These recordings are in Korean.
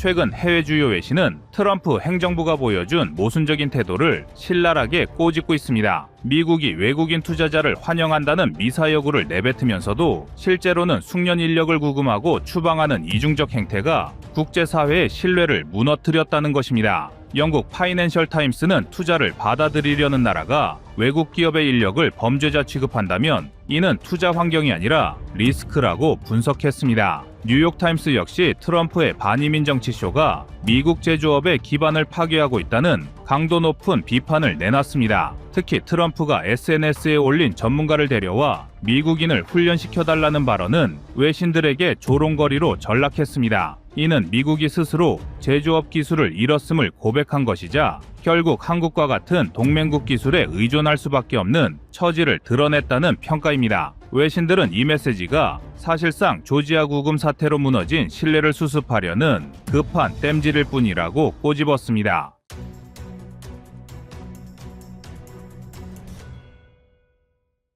최근 해외 주요 외신은 트럼프 행정부가 보여준 모순적인 태도를 신랄하게 꼬집고 있습니다. 미국이 외국인 투자자를 환영한다는 미사여구를 내뱉으면서도 실제로는 숙련 인력을 구금하고 추방하는 이중적 행태가 국제사회의 신뢰를 무너뜨렸다는 것입니다. 영국 파이낸셜 타임스는 투자를 받아들이려는 나라가 외국 기업의 인력을 범죄자 취급한다면 이는 투자 환경이 아니라 리스크라고 분석했습니다. 뉴욕타임스 역시 트럼프의 반이민 정치쇼가 미국 제조업의 기반을 파괴하고 있다는 강도 높은 비판을 내놨습니다. 특히 트럼프가 SNS에 올린 전문가를 데려와 미국인을 훈련시켜달라는 발언은 외신들에게 조롱거리로 전락했습니다. 이는 미국이 스스로 제조업 기술을 잃었음을 고백한 것이자 결국 한국과 같은 동맹국 기술에 의존할 수밖에 없는 처지를 드러냈다는 평가입니다. 외신들은 이 메시지가 사실상 조지아 구금 사태로 무너진 신뢰를 수습하려는 급한 땜질일 뿐이라고 꼬집었습니다.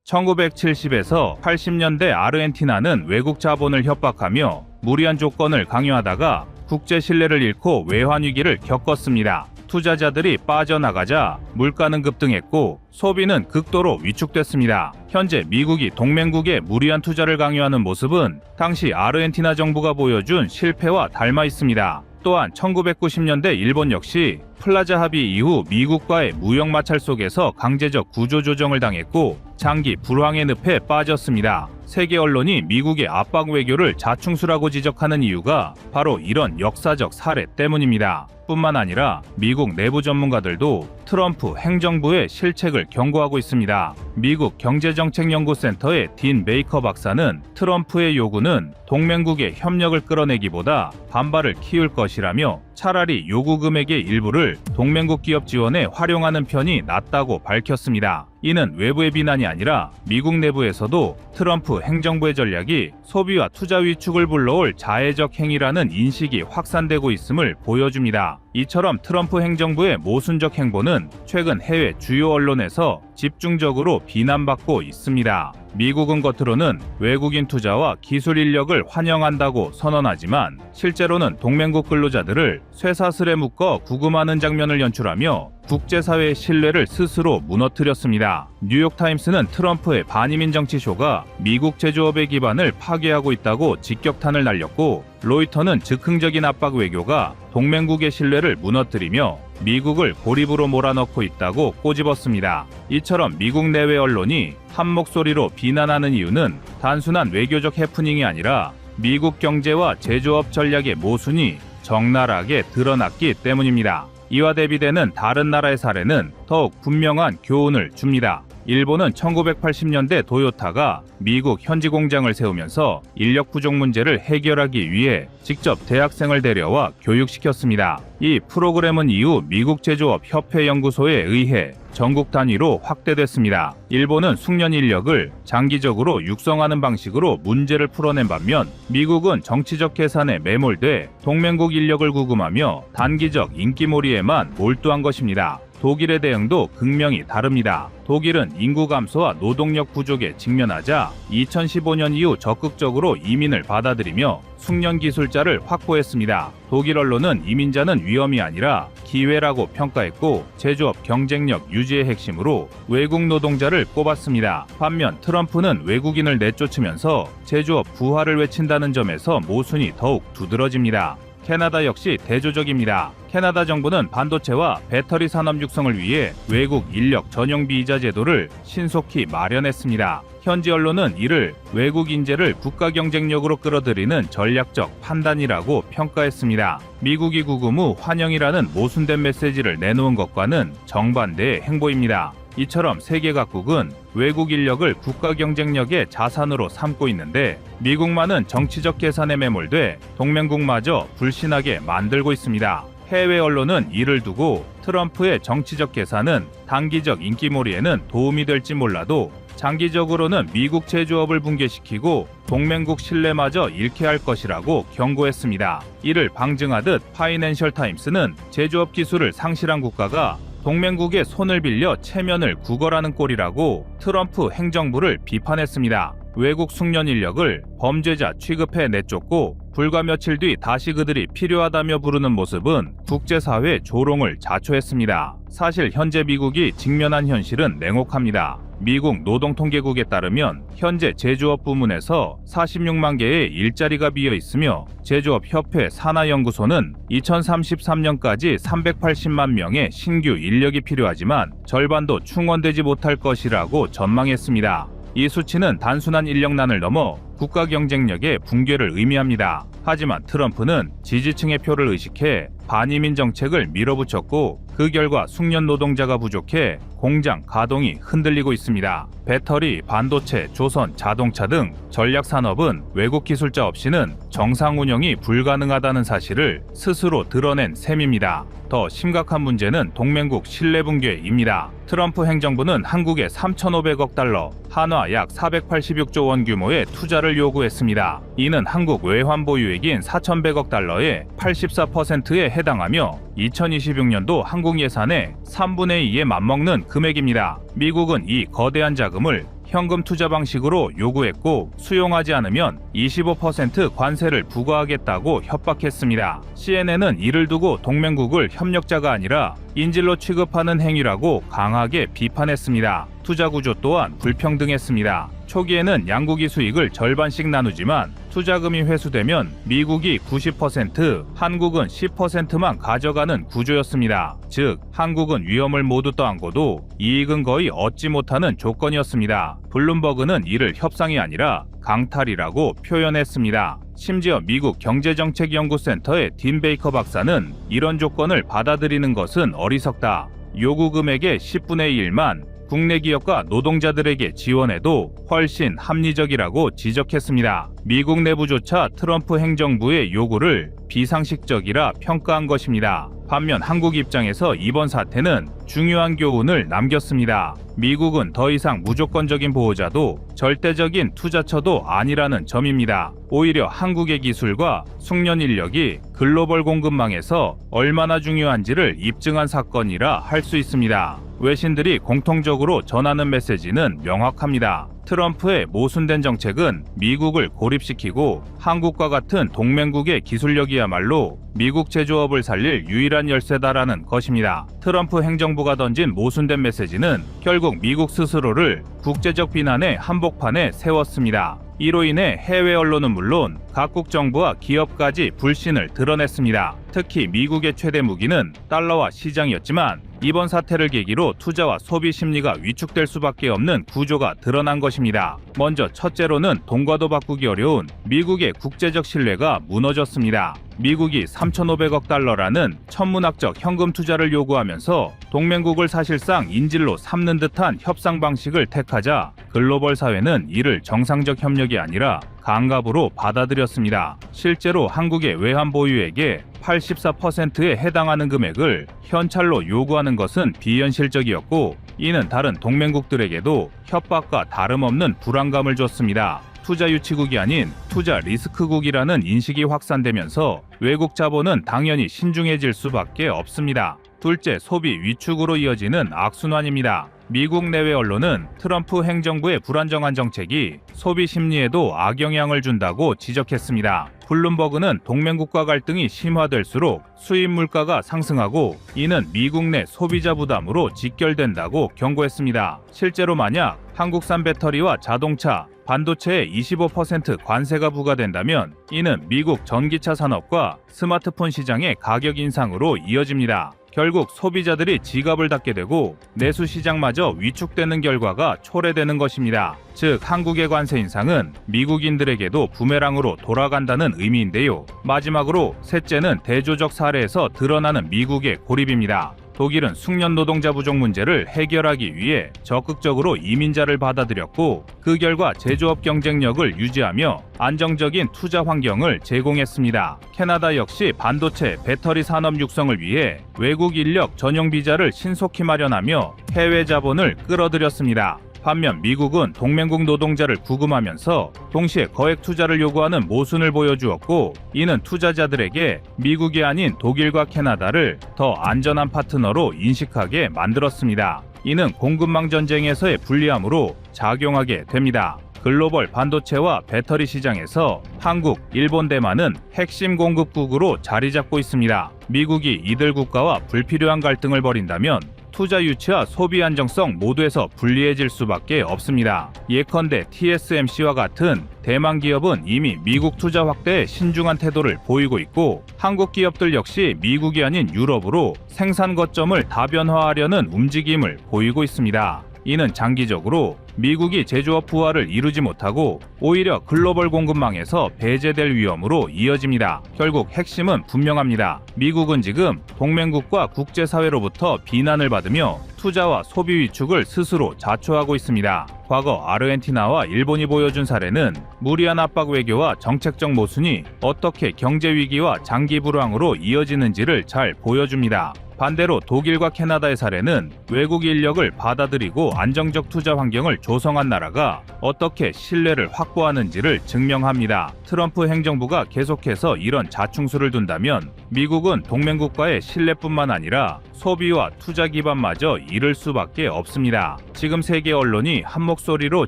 (1970에서 80년대) 아르헨티나는 외국 자본을 협박하며 무리한 조건을 강요하다가 국제 신뢰를 잃고 외환 위기를 겪었습니다. 투자자들이 빠져나가자 물가는 급등했고 소비는 극도로 위축됐습니다. 현재 미국이 동맹국에 무리한 투자를 강요하는 모습은 당시 아르헨티나 정부가 보여준 실패와 닮아 있습니다. 또한 1990년대 일본 역시 플라자 합의 이후 미국과의 무역 마찰 속에서 강제적 구조 조정을 당했고 장기 불황의 늪에 빠졌습니다. 세계 언론이 미국의 압박 외교를 자충수라고 지적하는 이유가 바로 이런 역사적 사례 때문입니다. 뿐만 아니라 미국 내부 전문가들도 트럼프 행정부의 실책을 경고하고 있습니다. 미국 경제정책연구센터의 딘 베이커 박사는 트럼프의 요구는 동맹국의 협력을 끌어내기보다 반발을 키울 것이라며 차라리 요구 금액의 일부를 동맹국 기업 지원에 활용하는 편이 낫다고 밝혔습니다. 이는 외부의 비난이 아니라 미국 내부에서도 트럼프 행정부의 전략이 소비와 투자 위축을 불러올 자해적 행위라는 인식이 확산되고 있음을 보여줍니다. 이처럼 트럼프 행정부의 모순적 행보는 최근 해외 주요 언론에서 집중적으로 비난받고 있습니다. 미국은 겉으로는 외국인 투자와 기술 인력을 환영한다고 선언하지만 실제로는 동맹국 근로자들을 쇠사슬에 묶어 구금하는 장면을 연출하며 국제사회의 신뢰를 스스로 무너뜨렸습니다. 뉴욕타임스는 트럼프의 반이민 정치쇼가 미국 제조업의 기반을 파괴하고 있다고 직격탄을 날렸고 로이터는 즉흥적인 압박 외교가 동맹국의 신뢰를 무너뜨리며 미국을 고립으로 몰아넣고 있다고 꼬집었습니다. 이처럼 미국 내외 언론이 한 목소리로 비난하는 이유는 단순한 외교적 해프닝이 아니라 미국 경제와 제조업 전략의 모순이 적나라하게 드러났기 때문입니다. 이와 대비되는 다른 나라의 사례는 더욱 분명한 교훈을 줍니다. 일본은 1980년대 도요타가 미국 현지 공장을 세우면서 인력 부족 문제를 해결하기 위해 직접 대학생을 데려와 교육시켰습니다. 이 프로그램은 이후 미국 제조업 협회 연구소에 의해 전국 단위로 확대됐습니다. 일본은 숙련 인력을 장기적으로 육성하는 방식으로 문제를 풀어낸 반면 미국은 정치적 계산에 매몰돼 동맹국 인력을 구금하며 단기적 인기몰이에만 몰두한 것입니다. 독일의 대응도 극명히 다릅니다. 독일은 인구 감소와 노동력 부족에 직면하자 2015년 이후 적극적으로 이민을 받아들이며 숙련 기술자를 확보했습니다. 독일 언론은 이민자는 위험이 아니라 기회라고 평가했고 제조업 경쟁력 유지의 핵심으로 외국 노동자를 꼽았습니다. 반면 트럼프는 외국인을 내쫓으면서 제조업 부활을 외친다는 점에서 모순이 더욱 두드러집니다. 캐나다 역시 대조적입니다. 캐나다 정부는 반도체와 배터리 산업 육성을 위해 외국 인력 전용 비자 제도를 신속히 마련했습니다. 현지 언론은 이를 외국 인재를 국가 경쟁력으로 끌어들이는 전략적 판단이라고 평가했습니다. 미국이 구금 후 환영이라는 모순된 메시지를 내놓은 것과는 정반대의 행보입니다. 이처럼 세계 각국은 외국 인력을 국가 경쟁력의 자산으로 삼고 있는데 미국만은 정치적 계산에 매몰돼 동맹국마저 불신하게 만들고 있습니다. 해외 언론은 이를 두고 트럼프의 정치적 계산은 단기적 인기몰이에는 도움이 될지 몰라도 장기적으로는 미국 제조업을 붕괴시키고 동맹국 신뢰마저 잃게 할 것이라고 경고했습니다. 이를 방증하듯 파이낸셜 타임스는 제조업 기술을 상실한 국가가 동맹국의 손을 빌려 체면을 구걸하는 꼴이라고 트럼프 행정부를 비판했습니다. 외국 숙련 인력을 범죄자 취급해 내쫓고 불과 며칠 뒤 다시 그들이 필요하다며 부르는 모습은 국제사회 조롱을 자초했습니다. 사실 현재 미국이 직면한 현실은 냉혹합니다. 미국 노동통계국에 따르면 현재 제조업 부문에서 46만 개의 일자리가 비어 있으며 제조업협회 산하연구소는 2033년까지 380만 명의 신규 인력이 필요하지만 절반도 충원되지 못할 것이라고 전망했습니다. 이 수치는 단순한 인력난을 넘어 국가 경쟁력의 붕괴를 의미합니다. 하지만 트럼프는 지지층의 표를 의식해 반이민 정책을 밀어붙였고 그 결과 숙련 노동자가 부족해 공장 가동이 흔들리고 있습니다. 배터리, 반도체, 조선, 자동차 등 전략 산업은 외국 기술자 없이는 정상 운영이 불가능하다는 사실을 스스로 드러낸 셈입니다. 더 심각한 문제는 동맹국 신뢰 붕괴입니다. 트럼프 행정부는 한국에 3,500억 달러, 한화 약 486조 원 규모의 투자를 요구했습니다. 이는 한국 외환 보유액인 4,100억 달러의 84%에 해당하며 2026년도 한국 예산의 3분의 2에 맞먹는 금액입니다. 미국은 이 거대한 자금을 현금 투자 방식으로 요구했고 수용하지 않으면 25% 관세를 부과하겠다고 협박했습니다. CNN은 이를 두고 동맹국을 협력자가 아니라 인질로 취급하는 행위라고 강하게 비판했습니다. 투자 구조 또한 불평등했습니다. 초기에는 양국이 수익을 절반씩 나누지만 투자금이 회수되면 미국이 90%, 한국은 10%만 가져가는 구조였습니다. 즉, 한국은 위험을 모두 떠안고도 이익은 거의 얻지 못하는 조건이었습니다. 블룸버그는 이를 협상이 아니라 강탈이라고 표현했습니다. 심지어 미국 경제정책연구센터의 딘 베이커 박사는 이런 조건을 받아들이는 것은 어리석다. 요구 금액의 10분의 1만 국내 기업과 노동자들에게 지원해도 훨씬 합리적이라고 지적했습니다. 미국 내부조차 트럼프 행정부의 요구를 비상식적이라 평가한 것입니다. 반면 한국 입장에서 이번 사태는 중요한 교훈을 남겼습니다. 미국은 더 이상 무조건적인 보호자도 절대적인 투자처도 아니라는 점입니다. 오히려 한국의 기술과 숙련 인력이 글로벌 공급망에서 얼마나 중요한지를 입증한 사건이라 할 수 있습니다. 외신들이 공통적으로 전하는 메시지는 명확합니다. 트럼프의 모순된 정책은 미국을 고립시키고 한국과 같은 동맹국의 기술력이야말로 미국 제조업을 살릴 유일한 열쇠다라는 것입니다. 트럼프 행정부가 던진 모순된 메시지는 결국 미국 스스로를 국제적 비난의 한복판에 세웠습니다. 이로 인해 해외 언론은 물론 각국 정부와 기업까지 불신을 드러냈습니다. 특히 미국의 최대 무기는 달러와 시장이었지만 이번 사태를 계기로 투자와 소비 심리가 위축될 수밖에 없는 구조가 드러난 것입니다. 먼저 첫째로는 돈과도 바꾸기 어려운 미국의 국제적 신뢰가 무너졌습니다. 미국이 3,500억 달러라는 천문학적 현금 투자를 요구하면서 동맹국을 사실상 인질로 삼는 듯한 협상 방식을 택하자 글로벌 사회는 이를 정상적 협력이 아니라 강압으로 받아들였습니다. 실제로 한국의 외환 보유액의 84%에 해당하는 금액을 현찰로 요구하는 것은 비현실적이었고 이는 다른 동맹국들에게도 협박과 다름없는 불안감을 줬습니다. 투자 유치국이 아닌 투자 리스크국이라는 인식이 확산되면서 외국 자본은 당연히 신중해질 수밖에 없습니다. 둘째, 소비 위축으로 이어지는 악순환입니다. 미국 내외 언론은 트럼프 행정부의 불안정한 정책이 소비 심리에도 악영향을 준다고 지적했습니다. 블룸버그는 동맹국과 갈등이 심화될수록 수입 물가가 상승하고 이는 미국 내 소비자 부담으로 직결된다고 경고했습니다. 실제로 만약 한국산 배터리와 자동차, 반도체에 25% 관세가 부과된다면 이는 미국 전기차 산업과 스마트폰 시장의 가격 인상으로 이어집니다. 결국 소비자들이 지갑을 닫게 되고 내수 시장마저 위축되는 결과가 초래되는 것입니다. 즉, 한국의 관세 인상은 미국인들에게도 부메랑으로 돌아간다는 의미인데요. 마지막으로 셋째는 대조적 사례에서 드러나는 미국의 고립입니다. 독일은 숙련 노동자 부족 문제를 해결하기 위해 적극적으로 이민자를 받아들였고 그 결과 제조업 경쟁력을 유지하며 안정적인 투자 환경을 제공했습니다. 캐나다 역시 반도체, 배터리 산업 육성을 위해 외국 인력 전용 비자를 신속히 마련하며 해외 자본을 끌어들였습니다. 반면 미국은 동맹국 노동자를 구금하면서 동시에 거액 투자를 요구하는 모순을 보여주었고 이는 투자자들에게 미국이 아닌 독일과 캐나다를 더 안전한 파트너로 인식하게 만들었습니다. 이는 공급망 전쟁에서의 불리함으로 작용하게 됩니다. 글로벌 반도체와 배터리 시장에서 한국, 일본, 대만은 핵심 공급국으로 자리 잡고 있습니다. 미국이 이들 국가와 불필요한 갈등을 벌인다면 투자 유치와 소비 안정성 모두에서 불리해질 수밖에 없습니다. 예컨대 TSMC와 같은 대만 기업은 이미 미국 투자 확대에 신중한 태도를 보이고 있고, 한국 기업들 역시 미국이 아닌 유럽으로 생산 거점을 다변화하려는 움직임을 보이고 있습니다. 이는 장기적으로 미국이 제조업 부활을 이루지 못하고 오히려 글로벌 공급망에서 배제될 위험으로 이어집니다. 결국 핵심은 분명합니다. 미국은 지금 동맹국과 국제사회로부터 비난을 받으며 투자와 소비 위축을 스스로 자초하고 있습니다. 과거 아르헨티나와 일본이 보여준 사례는 무리한 압박 외교와 정책적 모순이 어떻게 경제 위기와 장기 불황으로 이어지는지를 잘 보여줍니다. 반대로 독일과 캐나다의 사례는 외국 인력을 받아들이고 안정적 투자 환경을 조성한 나라가 어떻게 신뢰를 확보하는지를 증명합니다. 트럼프 행정부가 계속해서 이런 자충수를 둔다면 미국은 동맹국가의 신뢰뿐만 아니라 소비와 투자 기반마저 잃을 수밖에 없습니다. 지금 세계 언론이 한 목소리로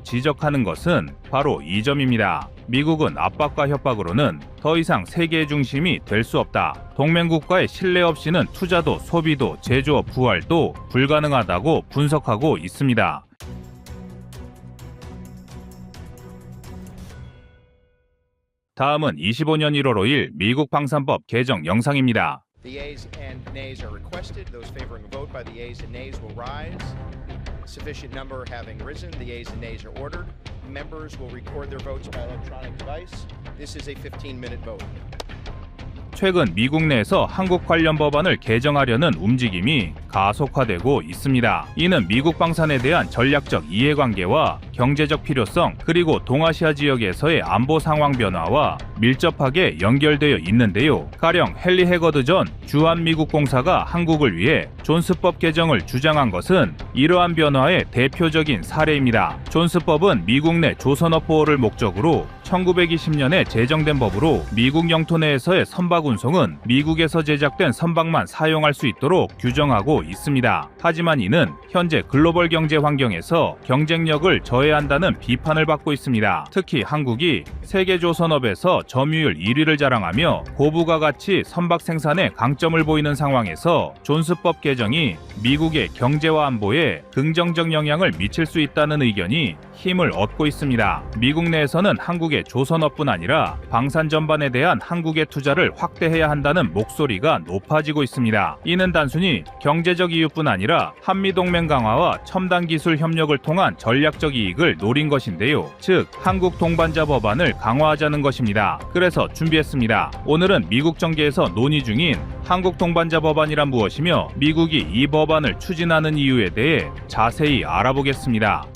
지적하는 것은 바로 이 점입니다. 미국은 압박과 협박으로는 더 이상 세계의 중심이 될 수 없다. 동맹국가의 신뢰 없이는 투자도 소비도 제조업 부활도 불가능하다고 분석하고 있습니다. 다음은 25년 1월 5일 미국 방산법 개정 영상입니다. The ayes and nays are requested. Those favoring a vote by the ayes and nays will rise. Sufficient number having risen, the ayes and nays are ordered. Members will record their votes by electronic device. This is a 15-minute vote. 최근 미국 내에서 한국 관련 법안을 개정하려는 움직임이 가속화되고 있습니다. 이는 미국 방산에 대한 전략적 이해관계와 경제적 필요성, 그리고 동아시아 지역에서의 안보 상황 변화와 밀접하게 연결되어 있는데요. 가령 헨리 해거드 전 주한미국 공사가 한국을 위해 존스법 개정을 주장한 것은 이러한 변화의 대표적인 사례입니다. 존스법은 미국 내 조선업 보호를 목적으로 1920년에 제정된 법으로 미국 영토 내에서의 선박 운송은 미국에서 제작된 선박만 사용할 수 있도록 규정하고 있습니다. 하지만 이는 현재 글로벌 경제 환경에서 경쟁력을 저해한다는 비판을 받고 있습니다. 특히 한국이 세계 조선업에서 점유율 1위를 자랑하며 고부가 가치 선박 생산에 강점을 보이는 상황에서 존스법 개정이 미국의 경제와 안보에 긍정적 영향을 미칠 수 있다는 의견이 힘을 얻고 있습니다. 미국 내에서는 한국의 조선업뿐 아니라 방산 전반에 대한 한국의 투자를 확대해야 한다는 목소리가 높아지고 있습니다. 이는 단순히 경제적 이유뿐 아니라 한미동맹 강화와 첨단 기술 협력을 통한 전략적 이익을 노린 것인데요. 즉, 한국 동반자 법안을 강화하자는 것입니다. 그래서 준비했습니다. 오늘은 미국 정계에서 논의 중인 한국 동반자 법안이란 무엇이며 미국이 이 법안을 추진하는 이유에 대해 자세히 알아보겠습니다.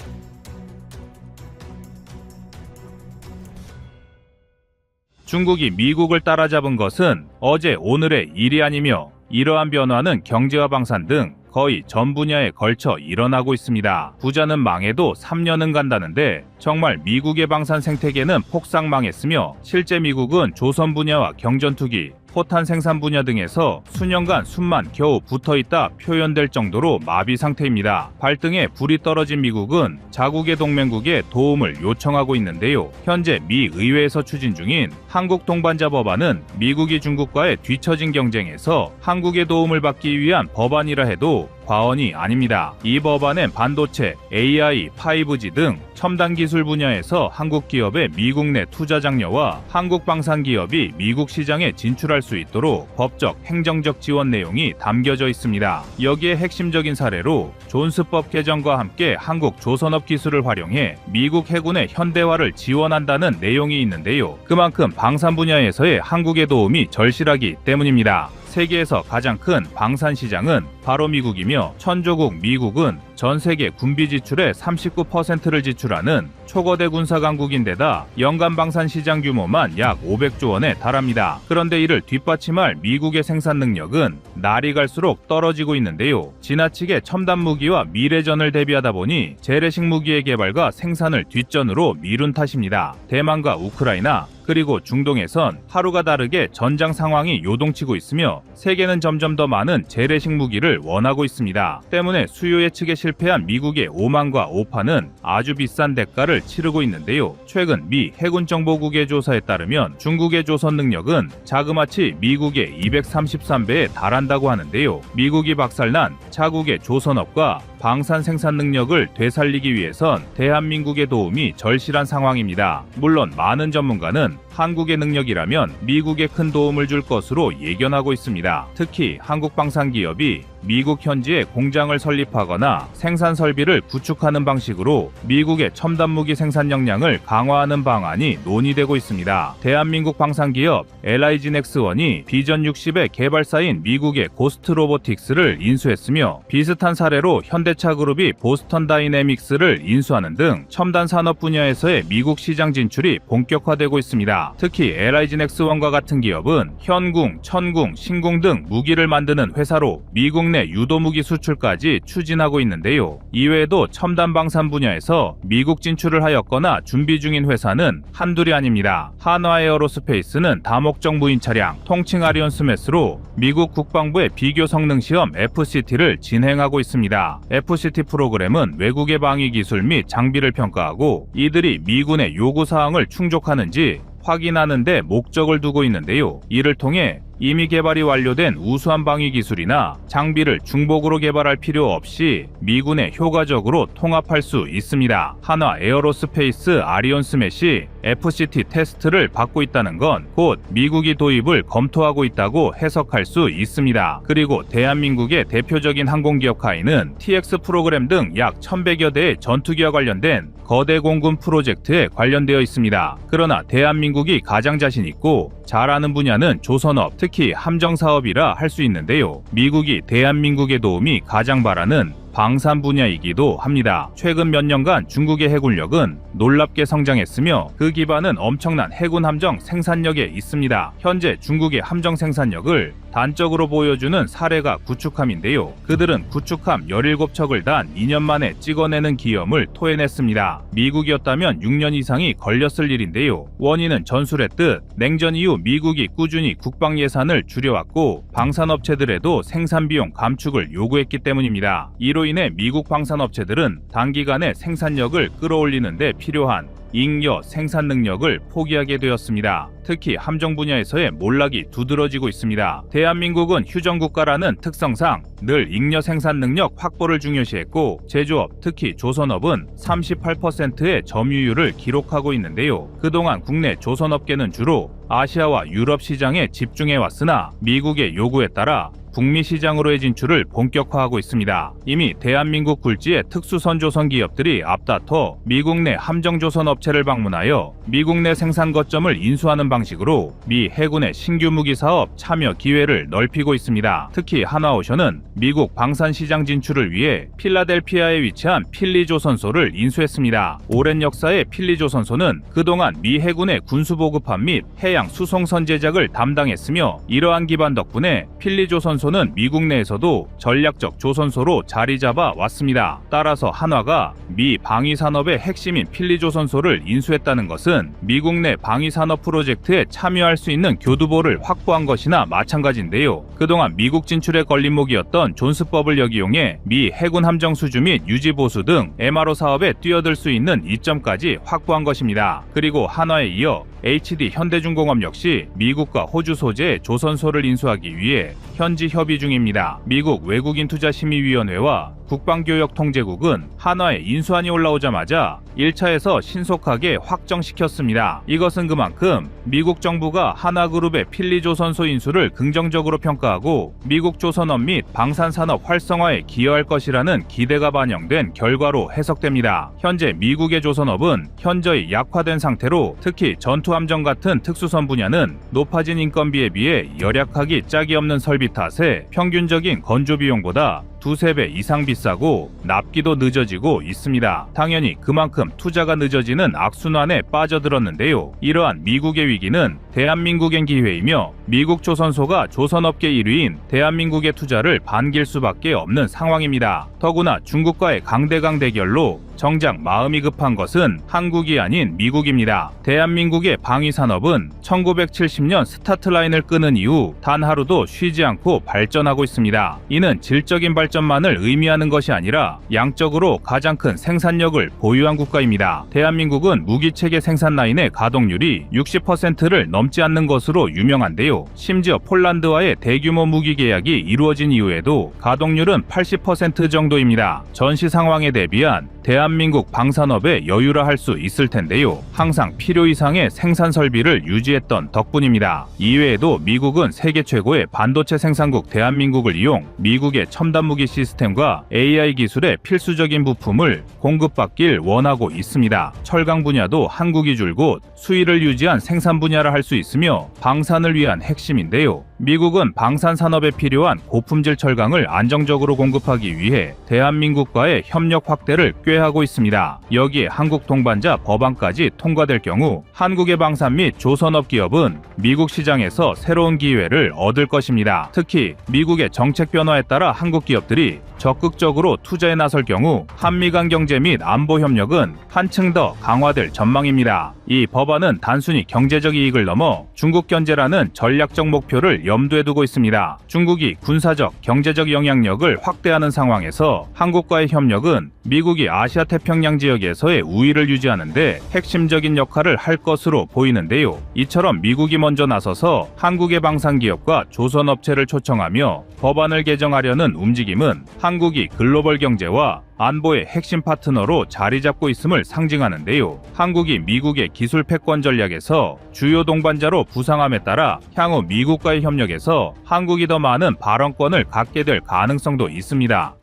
중국이 미국을 따라잡은 것은 어제 오늘의 일이 아니며 이러한 변화는 경제와 방산 등 거의 전 분야에 걸쳐 일어나고 있습니다. 부자는 망해도 3년은 간다는데 정말 미국의 방산 생태계는 폭삭 망했으며 실제 미국은 조선 분야와 경전투기, 포탄 생산 분야 등에서 수년간 숨만 겨우 붙어있다 표현될 정도로 마비 상태입니다. 발등에 불이 떨어진 미국은 자국의 동맹국에 도움을 요청하고 있는데요. 현재 미 의회에서 추진 중인 한국 동반자 법안은 미국이 중국과의 뒤처진 경쟁에서 한국의 도움을 받기 위한 법안이라 해도 과언이 아닙니다. 이 법안엔 반도체, AI, 5G 등 첨단 기술 분야에서 한국 기업의 미국 내 투자 장려와 한국 방산 기업이 미국 시장에 진출할 수 있도록 법적, 행정적 지원 내용이 담겨져 있습니다. 여기에 핵심적인 사례로 존스법 개정과 함께 한국 조선업 기술을 활용해 미국 해군의 현대화를 지원한다는 내용이 있는데요. 그만큼 방산 분야에서의 한국의 도움이 절실하기 때문입니다. 세계에서 가장 큰 방산 시장은 바로 미국이며 천조국 미국은 전 세계 군비 지출의 39%를 지출하는 초거대 군사 강국인데다 연간 방산 시장 규모만 약 500조 원에 달합니다. 그런데 이를 뒷받침할 미국의 생산 능력은 날이 갈수록 떨어지고 있는데요. 지나치게 첨단 무기와 미래전을 대비하다 보니 재래식 무기의 개발과 생산을 뒷전으로 미룬 탓입니다. 대만과 우크라이나, 그리고 중동에선 하루가 다르게 전장 상황이 요동치고 있으며 세계는 점점 더 많은 재래식 무기를 원하고 있습니다. 때문에 수요 예측에 실패한 미국의 오만과 오파는 아주 비싼 대가를 치르고 있는데요. 최근 미 해군정보국의 조사에 따르면 중국의 조선 능력은 자그마치 미국의 233배에 달한다고 하는데요. 미국이 박살난 자국의 조선업과 방산 생산 능력을 되살리기 위해선 대한민국의 도움이 절실한 상황입니다. 물론 많은 전문가는 한국의 능력이라면 미국에 큰 도움을 줄 것으로 예견하고 있습니다. 특히 한국 방산기업이 미국 현지에 공장을 설립하거나 생산 설비를 구축하는 방식으로 미국의 첨단 무기 생산 역량을 강화하는 방안이 논의되고 있습니다. 대한민국 방산기업 LIG 넥스원이 비전 60의 개발사인 미국의 고스트 로보틱스를 인수했으며 비슷한 사례로 현대차 그룹이 보스턴 다이내믹스를 인수하는 등 첨단 산업 분야에서의 미국 시장 진출이 본격화되고 있습니다. 특히 LIG 넥스원과 같은 기업은 현궁, 천궁, 신궁 등 무기를 만드는 회사로 미국 내 유도무기 수출까지 추진하고 있는데요. 이외에도 첨단 방산 분야에서 미국 진출을 하였거나 준비 중인 회사는 한둘이 아닙니다. 한화 에어로스페이스는 다목적 무인 차량, 통칭 아리온 스매스로 미국 국방부의 비교 성능 시험 FCT를 진행하고 있습니다. FCT 프로그램은 외국의 방위 기술 및 장비를 평가하고 이들이 미군의 요구 사항을 충족하는지 확인하는 데 목적을 두고 있는데요. 이를 통해 이미 개발이 완료된 우수한 방위 기술이나 장비를 중복으로 개발할 필요 없이 미군에 효과적으로 통합할 수 있습니다. 한화 에어로스페이스 아리온 스매시 FCT 테스트를 받고 있다는 건 곧 미국이 도입을 검토하고 있다고 해석할 수 있습니다. 그리고 대한민국의 대표적인 항공기업 카이는 TX 프로그램 등 약 1100여 대의 전투기와 관련된 거대 공군 프로젝트에 관련되어 있습니다. 그러나 대한민국이 가장 자신 있고 잘하는 분야는 조선업, 특히 함정 사업이라 할 수 있는데요. 미국이 대한민국의 도움이 가장 바라는 방산 분야이기도 합니다. 최근 몇 년간 중국의 해군력은 놀랍게 성장했으며 그 기반은 엄청난 해군 함정 생산력에 있습니다. 현재 중국의 함정 생산력을 단적으로 보여주는 사례가 구축함인데요. 그들은 구축함 17척을 단 2년 만에 찍어내는 기염을 토해냈습니다. 미국이었다면 6년 이상이 걸렸을 일인데요. 원인은 전술했듯 냉전 이후 미국이 꾸준히 국방 예산을 줄여왔고 방산업체들에도 생산비용 감축을 요구했기 때문입니다. 이로 인해 미국 방산업체들은 단기간에 생산력을 끌어올리는 데 필요한 잉여 생산 능력을 포기하게 되었습니다. 특히 함정 분야에서의 몰락이 두드러지고 있습니다. 대한민국은 휴전국가라는 특성상 늘 잉여 생산 능력 확보를 중요시했고 제조업, 특히 조선업은 38%의 점유율을 기록하고 있는데요. 그동안 국내 조선업계는 주로 아시아와 유럽 시장에 집중해왔으나 미국의 요구에 따라 북미 시장으로의 진출을 본격화하고 있습니다. 이미 대한민국 굴지의 특수선조선 기업들이 앞다퉈 미국 내 함정조선 업체를 방문하여 미국 내 생산 거점을 인수하는 방식으로 미 해군의 신규 무기 사업 참여 기회를 넓히고 있습니다. 특히 한화오션은 미국 방산 시장 진출을 위해 필라델피아에 위치한 필리조선소를 인수했습니다. 오랜 역사의 필리조선소는 그동안 미 해군의 군수보급함 및 해양 수송선 제작을 담당했으며 이러한 기반 덕분에 필리조선소는 미국 내에서도 전략적 조선소로 자리 잡아 왔습니다. 따라서 한화가 미 방위산업의 핵심인 필리조선소를 인수했다는 것은 미국 내 방위산업 프로젝트에 참여할 수 있는 교두보를 확보한 것이나 마찬가지인데요. 그동안 미국 진출의 걸림목이었던 존스법을 역이용해 미 해군 함정 수주 및 유지 보수 등 MRO 사업에 뛰어들 수 있는 이점까지 확보한 것입니다. 그리고 한화에 이어 HD 현대중공업 역시 미국과 호주 소재의 조선소를 인수하기 위해 현지 협의 중입니다. 미국 외국인투자심의위원회와 국방교역통제국은 한화에 인수안이 올라오자마자 1차에서 신속하게 확정시켰습니다. 이것은 그만큼 미국 정부가 한화그룹의 필리조선소 인수를 긍정적으로 평가하고 미국 조선업 및 방산산업 활성화에 기여할 것이라는 기대가 반영된 결과로 해석됩니다. 현재 미국의 조선업은 현저히 약화된 상태로 특히 전투함정 같은 특수선 분야는 높아진 인건비에 비해 열약하기 짝이 없는 설비 탓에 평균적인 건조 비용보다 2~3배 이상 비싸고 납기도 늦어지고 있습니다. 당연히 그만큼 투자가 늦어지는 악순환에 빠져들었는데요. 이러한 미국의 위기는 대한민국엔 기회이며 미국 조선소가 조선업계 1위인 대한민국의 투자를 반길 수밖에 없는 상황입니다. 더구나 중국과의 강대강 대결로 정작 마음이 급한 것은 한국이 아닌 미국입니다. 대한민국의 방위산업은 1970년 스타트라인을 끄는 이후 단 하루도 쉬지 않고 발전하고 있습니다. 이는 질적인 발전만을 의미하는 것이 아니라 양적으로 가장 큰 생산력을 보유한 국가입니다. 대한민국은 무기체계 생산 라인의 가동률이 60%를 넘지 않는 것으로 유명한데요. 심지어 폴란드와의 대규모 무기 계약이 이루어진 이후에도 가동률은 80% 정도입니다. 전시 상황에 대비한 대한민국 방산업의 여유라 할 수 있을 텐데요. 항상 필요 이상의 생산 설비를 유지했던 덕분입니다. 이외에도 미국은 세계 최고의 반도체 생산국 대한민국을 이용 미국의 첨단 무기 시스템과 AI 기술의 필수적인 부품을 공급받길 원하고 있습니다. 철강 분야도 한국이 줄곧 수위를 유지한 생산 분야라 할 수 있으며 방산을 위한 핵심인데요. 미국은 방산 산업에 필요한 고품질 철강을 안정적으로 공급하기 위해 대한민국과의 협력 확대를 꾀하고 있습니다. 여기에 한국 동반자 법안까지 통과될 경우 한국의 방산 및 조선업 기업은 미국 시장에서 새로운 기회를 얻을 것입니다. 특히 미국의 정책 변화에 따라 한국 기업들이 적극적으로 투자에 나설 경우 한미 간 경제 및 안보 협력은 한층 더 강화될 전망입니다. 이 법안은 단순히 경제적 이익을 넘어 중국 견제라는 전략적 목표를 염두에 두고 있습니다. 중국이 군사적, 경제적 영향력을 확대하는 상황에서 한국과의 협력은 미국이 아시아 태평양 지역에서의 우위를 유지하는 데 핵심적인 역할을 할 것으로 보이는데요. 이처럼 미국이 먼저 나서서 한국의 방산기업과 조선업체를 초청하며 법안을 개정하려는 움직임은 한국이 글로벌 경제와 안보의 핵심 파트너로 자리 잡고 있음을 상징하는데요. 한국이 미국의 기술 패권 전략에서 주요 동반자로 부상함에 따라 향후 미국과의 협력에서 한국이 더 많은 발언권을 갖게 될 가능성도 있습니다.